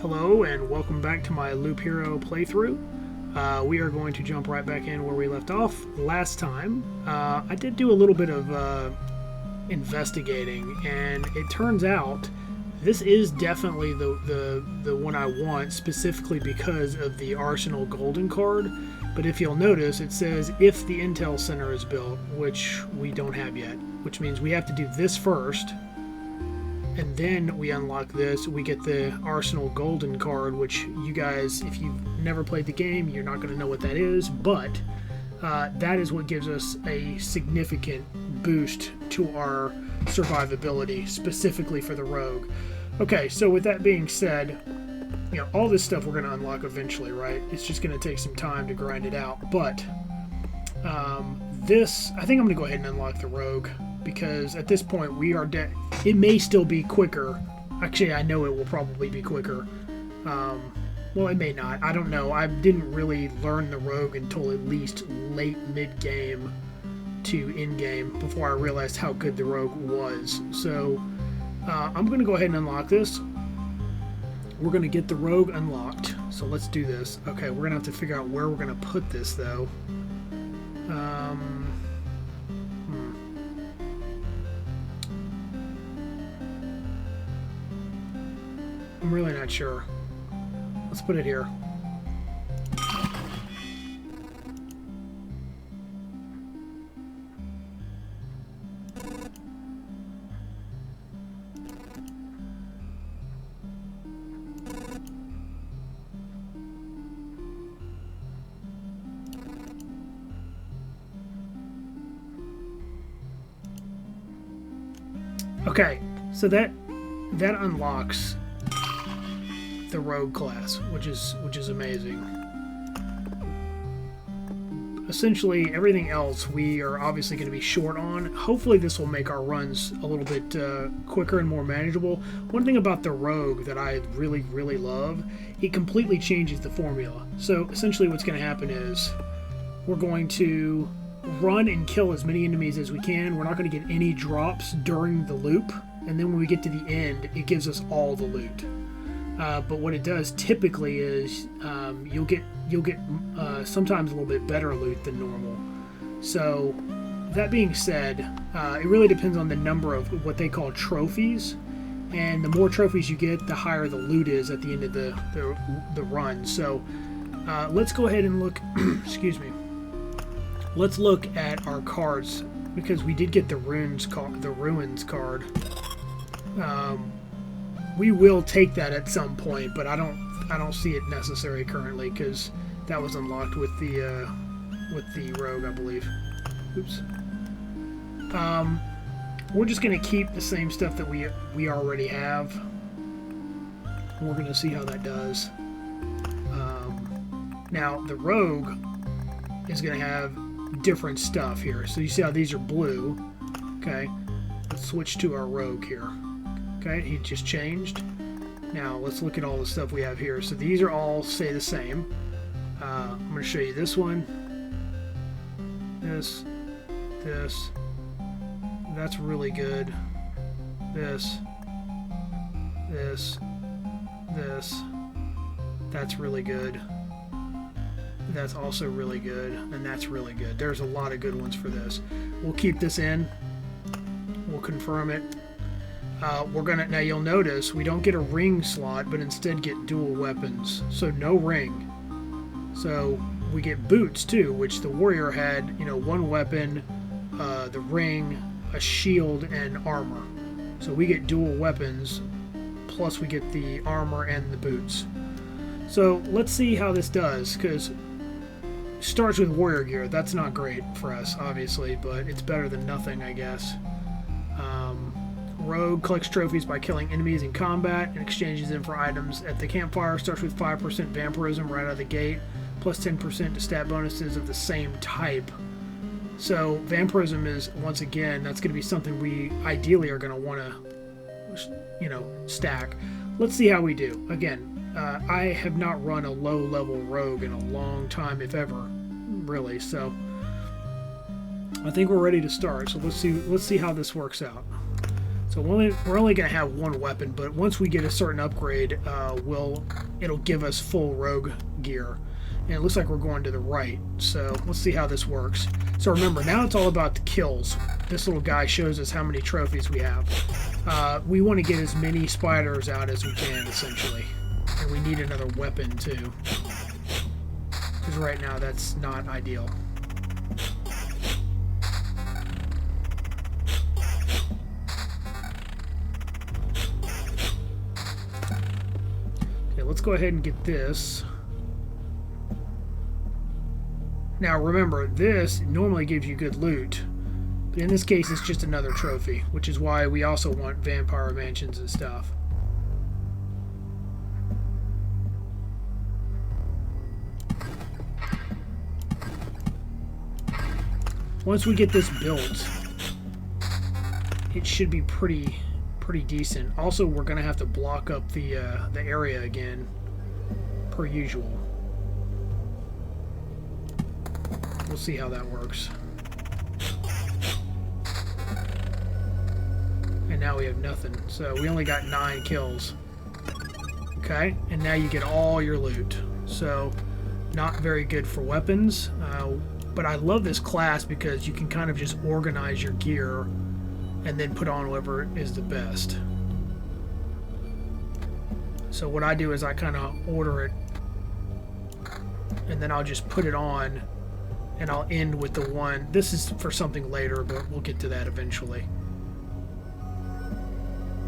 Hello and welcome back to my Loop Hero playthrough. We are going to jump right back in where we left off last time. I did do a little bit of investigating, and it turns out this is definitely the one I want, specifically because of the Arsenal Golden card. But if you'll notice, it says if the Intel Center is built, which we don't have yet, which means we have to do this first. And then we unlock this, we get the Arsenal Golden card, which you guys, if you've never played the game, you're not going to know what that is, but that is what gives us a significant boost to our survivability, specifically for the Rogue. Okay, so with that being said, you know, all this stuff we're going to unlock eventually, right? It's just going to take some time to grind it out, but this, I think I'm going to go ahead and unlock the Rogue, because at this point we are dead. It may still be quicker. Actually, I know it will probably be quicker. Well, it may not. I don't know. I didn't really learn the Rogue until at least late mid-game to in-game before I realized how good the Rogue was. So I'm going to go ahead and unlock this. We're going to get the Rogue unlocked. So let's do this. Okay, we're going to have to figure out where we're going to put this, though. I'm really not sure. Let's put it here. Okay, so that unlocks the Rogue class, which is amazing. Essentially, everything else we are obviously going to be short on. Hopefully this will make our runs a little bit quicker and more manageable. One thing about the Rogue that I really love, it completely changes the formula. So essentially what's going to happen is we're going to run and kill as many enemies as we can. We're not going to get any drops during the loop, and then when we get to the end, it gives us all the loot. But what it does typically is you'll get sometimes a little bit better loot than normal. So that being said, it really depends on the number of what they call trophies, and the more trophies you get, the higher the loot is at the end of the run. So let's go ahead and look. Excuse me. Let's look at our cards, because we did get the ruins card. We will take that at some point, but I don't see it necessary currently, because that was unlocked with the Rogue, I believe. Oops. We're just gonna keep the same stuff that we already have. We're gonna see how that does. Now the Rogue is gonna have different stuff here. So you see how these are blue. Okay, let's switch to our Rogue here. Okay, he just changed. Now let's look at all the stuff we have here. So these are all stay the same. I'm going to show you this one. This. That's really good. This. That's really good. That's also really good, and that's really good. There's a lot of good ones for this. We'll keep this in. We'll confirm it. Now you'll notice we don't get a ring slot, but instead get dual weapons. So no ring. So we get boots too, which the warrior had, you know, one weapon, the ring, a shield, and armor. So we get dual weapons, plus we get the armor and the boots. So let's see how this does, because it starts with warrior gear. That's not great for us, obviously, but it's better than nothing, I guess. Rogue collects trophies by killing enemies in combat and exchanges them for items at the campfire. Starts with 5% vampirism right out of the gate, plus 10% to stat bonuses of the same type. So vampirism is, once again, that's going to be something we ideally are going to want to, you know, stack. Let's see how we do. Again, I have not run a low-level Rogue in a long time, if ever, really. So I think we're ready to start. So let's see how this works out. So we're only going to have one weapon, but once we get a certain upgrade, it'll give us full rogue gear. And it looks like we're going to the right, so let's see how this works. So remember, now it's all about the kills. This little guy shows us how many trophies we have. We want to get as many spiders out as we can, essentially. And we need another weapon, too. Because right now, that's not ideal. Okay, let's go ahead and get this. Now remember, this normally gives you good loot, but in this case it's just another trophy, which is why we also want vampire mansions and stuff. Once we get this built, it should be pretty decent. Also, we're going to have to block up the area again, per usual. We'll see how that works. And now we have nothing. So we only got 9 kills. Okay, and now you get all your loot. So not very good for weapons. But I love this class because you can kind of just organize your gear and then put on whoever is the best. So what I do is I kind of order it and then I'll just put it on. And I'll end with the one. This is for something later, but we'll get to that eventually.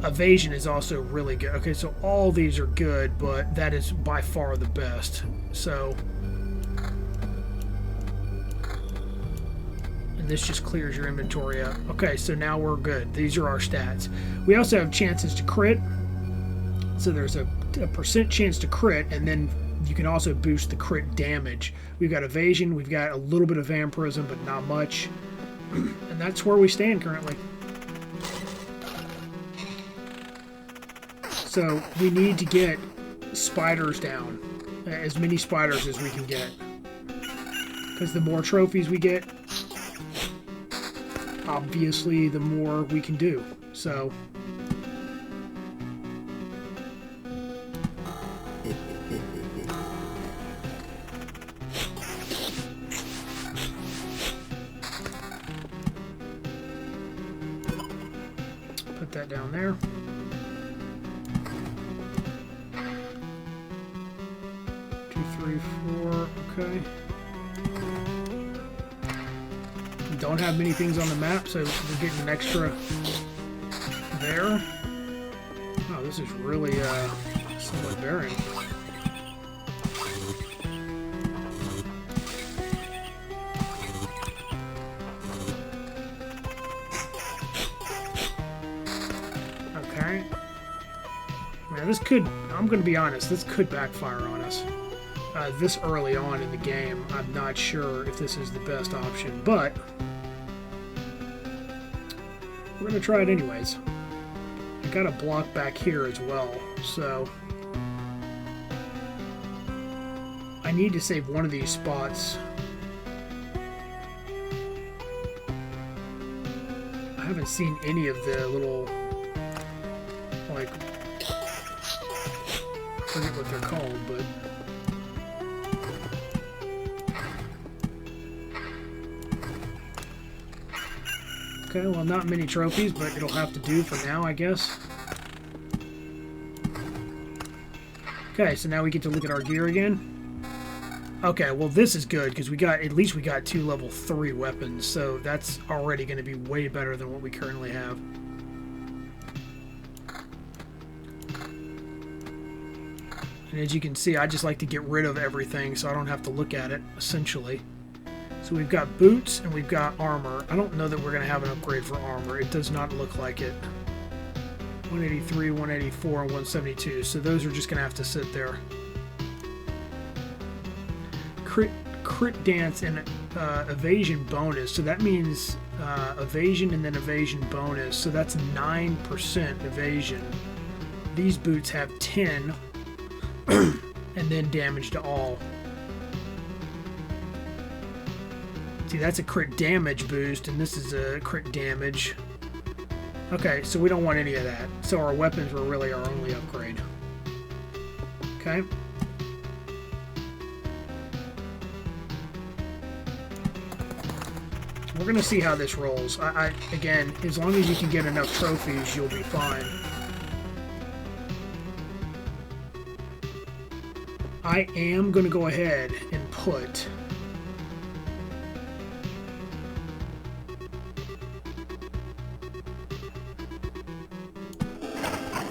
Evasion is also really good. Okay, so all these are good, but that is by far the best. So, and this just clears your inventory up. Okay, so now we're good. These are our stats. We also have chances to crit. So there's a percent chance to crit, and then you can also boost the crit damage. We've got evasion, we've got a little bit of vampirism, but not much. And that's where we stand currently. So we need to get spiders down. As many spiders as we can get. Because the more trophies we get, obviously the more we can do. So put that down there. Two, three, four. Okay. Don't have many things on the map, so we're getting an extra there. Oh, this is really somewhat barren. Okay. Man, this could, I'm going to be honest, this could backfire on us. This early on in the game, I'm not sure if this is the best option, but we're going to try it anyways. I got a block back here as well, so I need to save one of these spots. I haven't seen any of the little, like, I forget what they're called, but okay, well, not many trophies, but it'll have to do for now, I guess. Okay, so now we get to look at our gear again. Okay, well, this is good, because at least we got 2 level 3 weapons, so that's already going to be way better than what we currently have. And as you can see, I just like to get rid of everything, so I don't have to look at it, essentially. So we've got boots and we've got armor. I don't know that we're going to have an upgrade for armor. It does not look like it. 183, 184, and 172. So those are just going to have to sit there. Crit dance and evasion bonus. So that means evasion and then evasion bonus. So that's 9% evasion. These boots have 10 and then damage to all. See, that's a crit damage boost, and this is a crit damage. Okay, so we don't want any of that. So our weapons were really our only upgrade. Okay. We're going to see how this rolls. Again, as long as you can get enough trophies, you'll be fine. I am going to go ahead and put...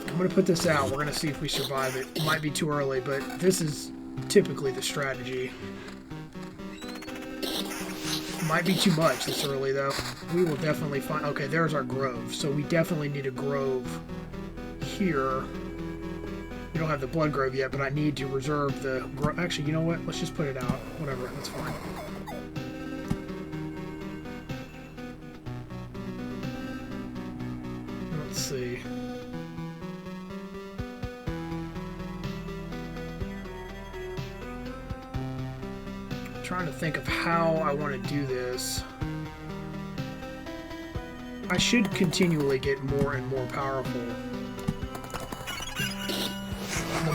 I'm going to put this out. We're going to see if we survive it. It might be too early, but this is typically the strategy. Might be too much this early, though. We will definitely find... Okay, there's our grove. So we definitely need a grove here. We don't have the blood grove yet, but I need to reserve the grove. Actually, you know what? Let's just put it out. Whatever. That's fine. Let's see. Trying to think of how I want to do this. I should continually get more and more powerful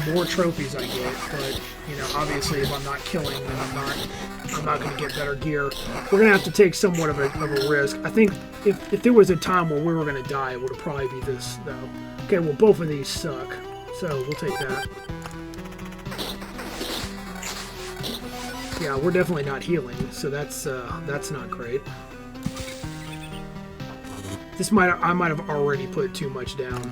the more trophies I get, but you know, obviously if I'm not killing, then I'm not going to get better gear. We're going to have to take somewhat of a risk. I think if there was a time where we were going to die, it would probably be this though. Okay, well both of these suck, so we'll take that. Yeah, we're definitely not healing, so that's not great. I might have already put too much down.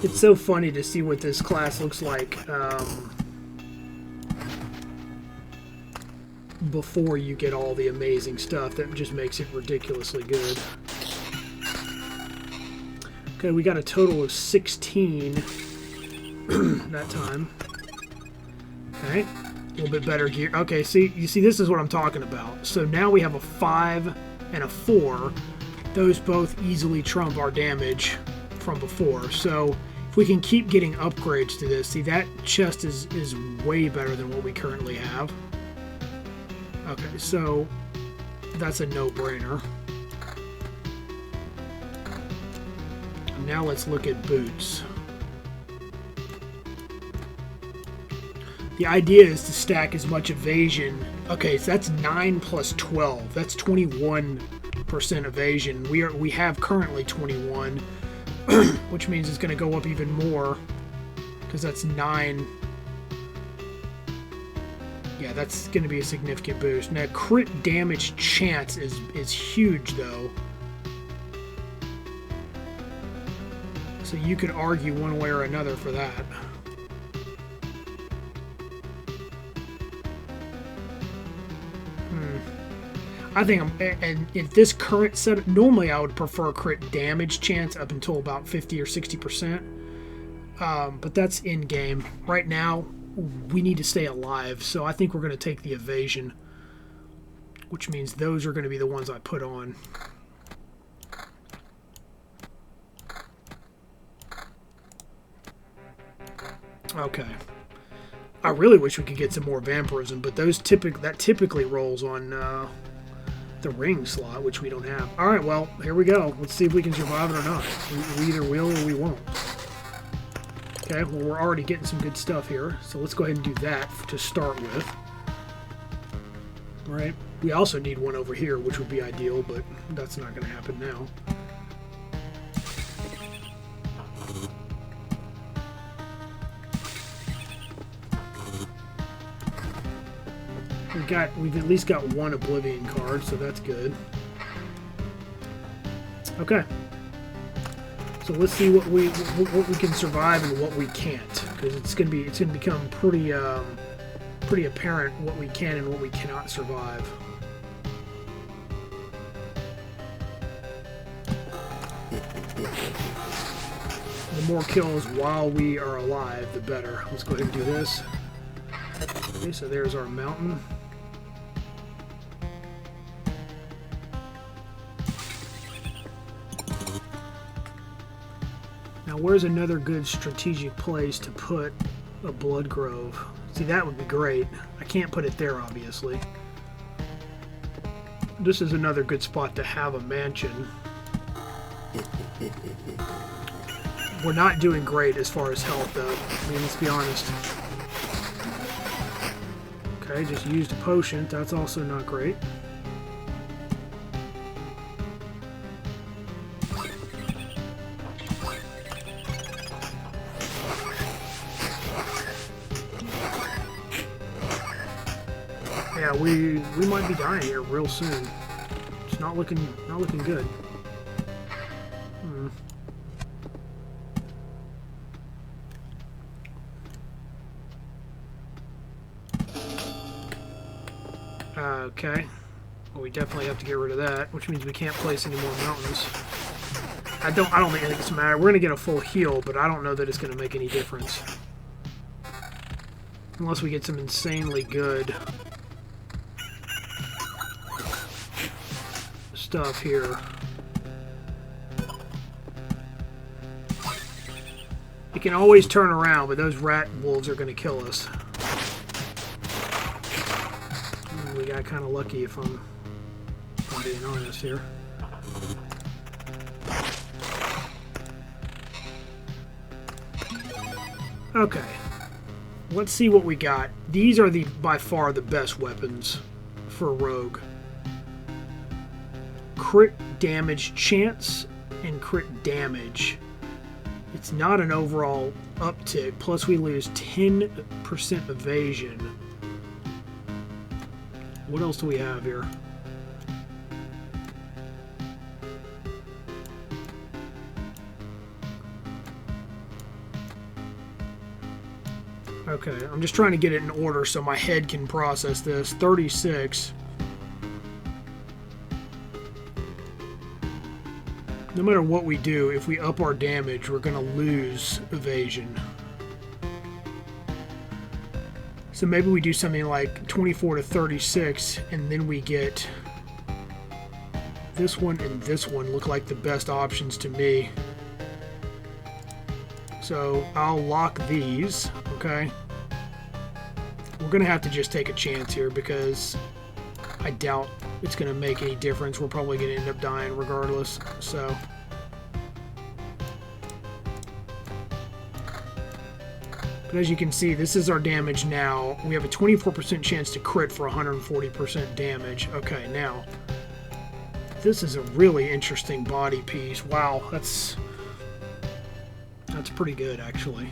It's so funny to see what this class looks like before you get all the amazing stuff. That just makes it ridiculously good. Okay, we got a total of 16 that time. Okay, a little bit better gear. Okay, see, you see, this is what I'm talking about. So now we have a 5 and a 4. Those both easily trump our damage from before. So if we can keep getting upgrades to this, see, that chest is way better than what we currently have. Okay, so that's a no-brainer. Now let's look at boots. The idea is to stack as much evasion. Okay, so that's 9 plus 12. That's 21% evasion. We have currently 21. Which means it's going to go up even more, because that's 9. Yeah, that's going to be a significant boost. Now, crit damage chance is huge, though. So you could argue one way or another for that. I think and in this current setup, normally I would prefer crit damage chance up until about 50 or 60%. But that's in game. Right now, we need to stay alive, so I think we're going to take the evasion, which means those are going to be the ones I put on. Okay. I really wish we could get some more vampirism, but that typically rolls on the ring slot, which we don't have. Alright, well, here we go. Let's see if we can survive it or not. We either will or we won't. Okay, well, we're already getting some good stuff here, so let's go ahead and do that to start with. Alright, we also need one over here, which would be ideal, but that's not going to happen now. We've at least got one Oblivion card, so that's good. Okay. So let's see what we can survive and what we can't, because it's gonna become pretty apparent what we can and what we cannot survive. The The more kills while we are alive, the better. Let's go ahead and do this. Okay, so there's our mountain. Now, where's another good strategic place to put a blood grove? See, that would be great. I can't put it there, obviously. This is another good spot to have a mansion. We're not doing great as far as health, though. I mean, let's be honest. Okay, just used a potion. That's also not great. Yeah, we might be dying here real soon. It's not looking good. Okay. Well, we definitely have to get rid of that, which means we can't place any more mountains. I don't think it's a matter. We're gonna get a full heal, but I don't know that it's gonna make any difference. Unless we get some insanely good stuff here. It can always turn around, but those rat wolves are gonna kill us. We got kind of lucky if I'm being honest here. Okay, let's see what we got. These are by far the best weapons for a rogue. Crit damage chance and crit damage. It's not an overall uptick, plus we lose 10% evasion. What else do we have here? Okay, I'm just trying to get it in order so my head can process this. 36. No matter what we do, if we up our damage, we're going to lose evasion. So maybe we do something like 24 to 36, and then we get this one and this one look like the best options to me. So I'll lock these, okay? We're going to have to just take a chance here because I doubt it's going to make any difference. We're probably going to end up dying regardless, so... But as you can see, this is our damage now. We have a 24% chance to crit for 140% damage. Okay, now, this is a really interesting body piece. Wow, that's pretty good, actually.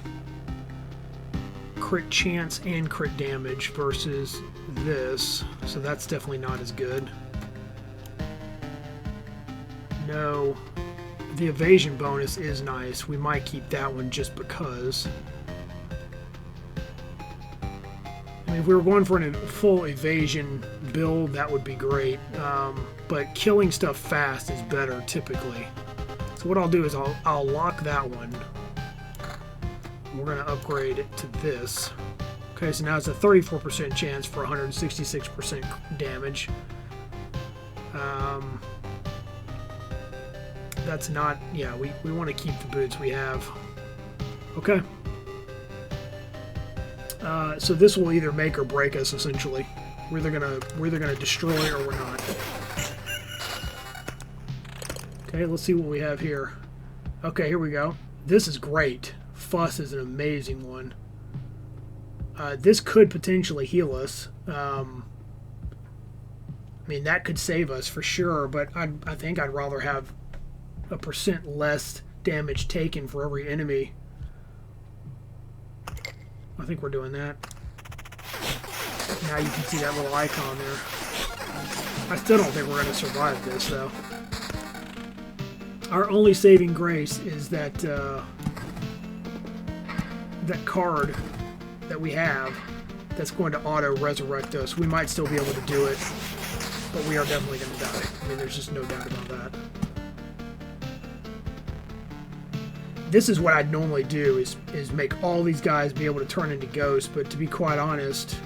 Crit chance and crit damage versus this. So that's definitely not as good. No, the evasion bonus is nice. We might keep that one just because. I mean, if we were going for a full evasion build, that would be great. But killing stuff fast is better, typically. So what I'll do is I'll lock that one. We're going to upgrade it to this. Okay, so now it's a 34% chance for 166% damage. That's not... Yeah, we want to keep the boots we have. Okay. So this will either make or break us, essentially. We're either gonna destroy or we're not. Okay, let's see what we have here. Okay, here we go. This is great. Fuss is an amazing one. This could potentially heal us. I mean, that could save us for sure, but I think I'd rather have a % less damage taken for every enemy. I think we're doing that. Now you can see that little icon there. I still don't think we're going to survive this, though. Our only saving grace is that that card that we have that's going to auto-resurrect us. We might still be able to do it, but we are definitely going to die. I mean, there's just no doubt about that. this is what I'd normally do, is make all these guys be able to turn into ghosts, but to be quite honest,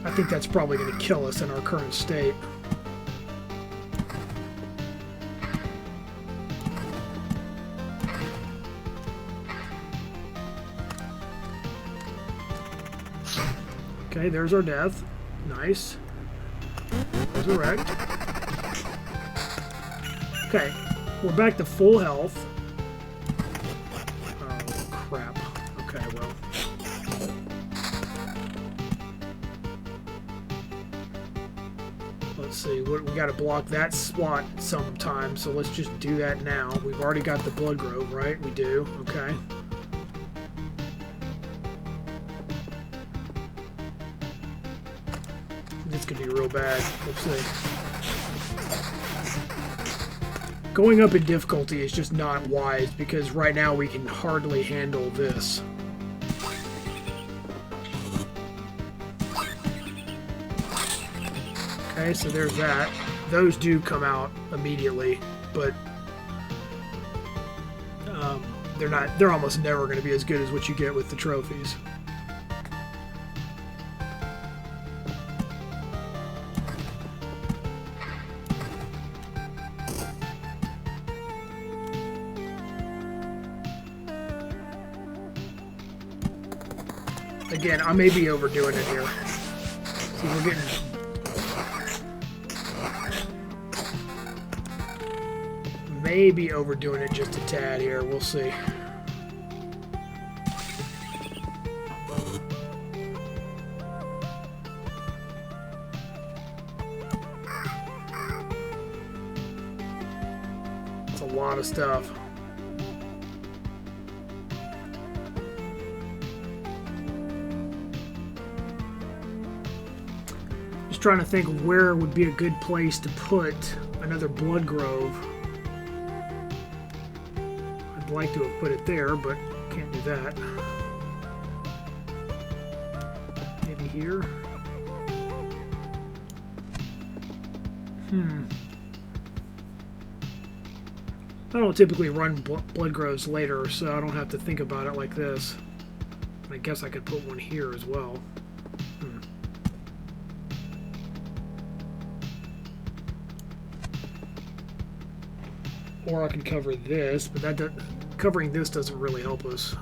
I think that's probably going to kill us in our current state. Okay, there's our death. Nice. Resurrect. Okay, we're back to full health. Oh, crap. Okay, well. Let's see, we got to block that slot sometime, so let's just do that now. We've already got the Blood Grove, right? We do. Okay. This could be real bad. Let's see. Going up in difficulty is just not wise because right now we can hardly handle this. Okay, so there's that. Those do come out immediately, but they're almost never going to be as good as what you get with the trophies. Again, I may be overdoing it here. See, we're getting... Maybe overdoing it just a tad here. We'll see. It's a lot of stuff. Trying to think where would be a good place to put another Blood Grove. I'd like to have put it there, but can't do that. Maybe here. I don't typically run Blood Groves later, so I don't have to think about it like this. I guess I could put one here as well. Or I can cover this, but covering this doesn't really help us.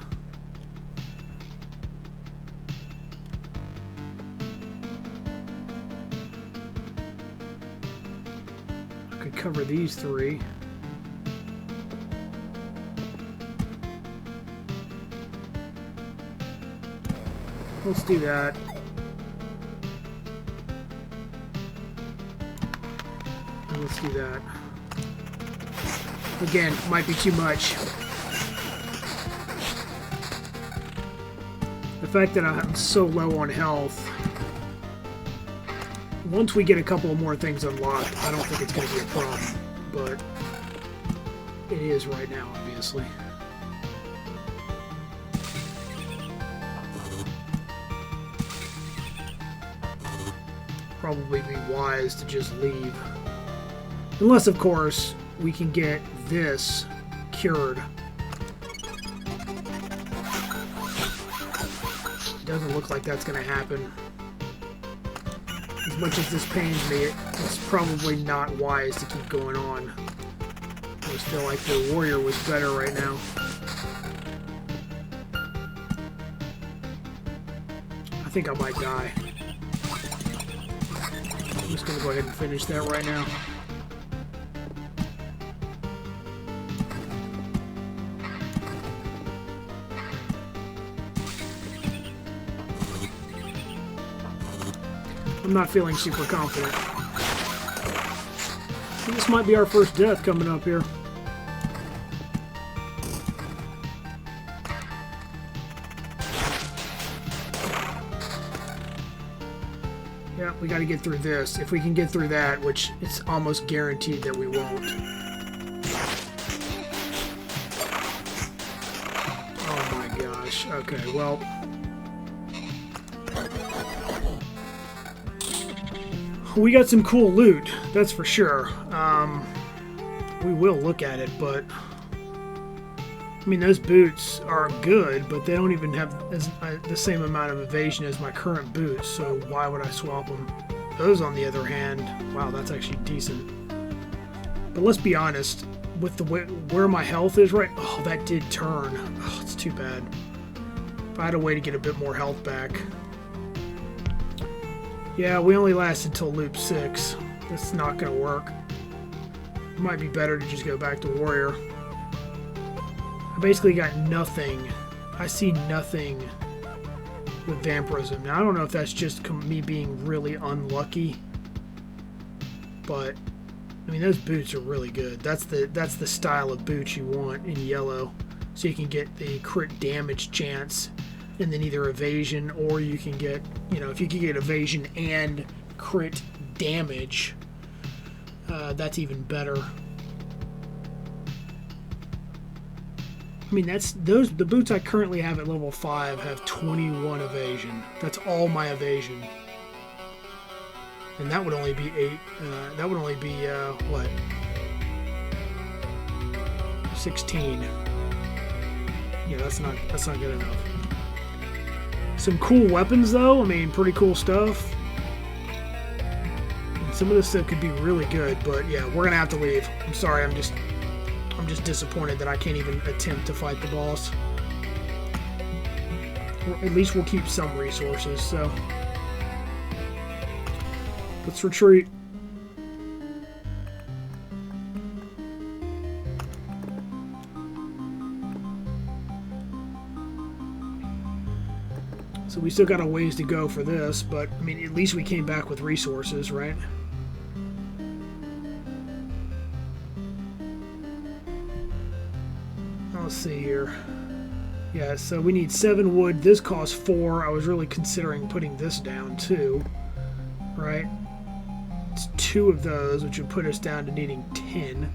I could cover these three. Let's do that. And let's do that. Again, might be too much. The fact that I'm so low on health, once we get a couple of more things unlocked, I don't think it's going to be a problem, but it is right now, obviously. Probably be wise to just leave. Unless, of course, we can get this cured. It doesn't look like that's going to happen. As much as this pains me, it's probably not wise to keep going on. I just feel like the warrior was better right now. I think I might die. I'm just going to go ahead and finish that right now. I'm not feeling super confident. This might be our first death coming up here. Yeah, we got to get through this. If we can get through that, which it's almost guaranteed that we won't. Oh my gosh. Okay, well... we got some cool loot, that's for sure. We will look at it, but I mean, those boots are good, but they don't even have the same amount of evasion as my current boots, so why would I swap them? Those, on the other hand, wow, that's actually decent. But let's be honest, with the way, where my health is right... Oh, that did turn. Oh, it's too bad. If I had a way to get a bit more health back... Yeah, we only lasted till loop 6. That's not going to work. It might be better to just go back to warrior. I basically got nothing. I see nothing with vampirism. Now, I don't know if that's just me being really unlucky, but I mean, those boots are really good. That's the style of boots you want in yellow, so you can get the crit damage chance and then either evasion, or you can get, you know, if you can get evasion and crit damage, that's even better. I mean, the boots I currently have at level 5 have 21 evasion. That's all my evasion. And that would only be 8. That would only be what? 16. Yeah, that's not good enough. Some cool weapons though. I mean, pretty cool stuff. And some of this stuff could be really good, but yeah, we're gonna have to leave. I'm sorry. I'm just disappointed that I can't even attempt to fight the boss. Or at least we'll keep some resources, so let's retreat. So we still got a ways to go for this, but I mean, at least we came back with resources, right? Let's see here. Yeah, so we need 7 wood. This costs 4. I was really considering putting this down too, right? It's 2 of those, which would put us down to needing 10.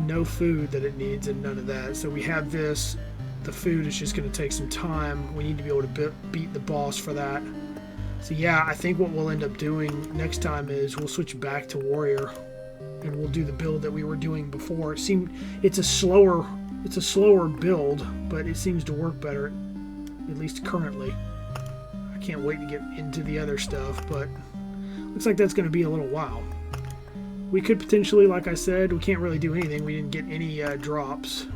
No food that it needs and none of that. So we have this. The food is just going to take some time. We need to be able to beat the boss for that. So yeah, I think what we'll end up doing next time is we'll switch back to warrior. And we'll do the build that we were doing before. It's a slower build, but it seems to work better, at least currently. I can't wait to get into the other stuff, but looks like that's going to be a little while. We could potentially, like I said, we can't really do anything. We didn't get any drops,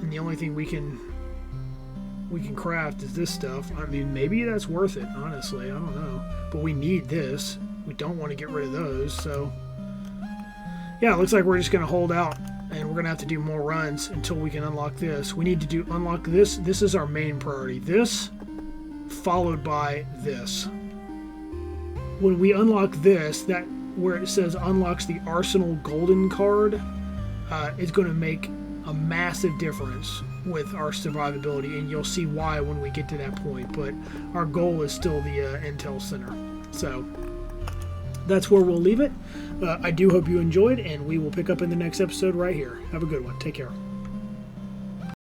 and the only thing we can craft is this stuff. I mean, maybe that's worth it. Honestly, I don't know, but we need this. We don't want to get rid of those, so. Yeah, it looks like we're just going to hold out, and we're going to have to do more runs until we can unlock this. We need to unlock this. This is our main priority. This, followed by this. When we unlock this, that where it says unlocks the Arsenal Golden card, is going to make a massive difference with our survivability, and you'll see why when we get to that point. But our goal is still the Intel Center. So that's where we'll leave it. I do hope you enjoyed, and we will pick up in the next episode right here. Have a good one. Take care.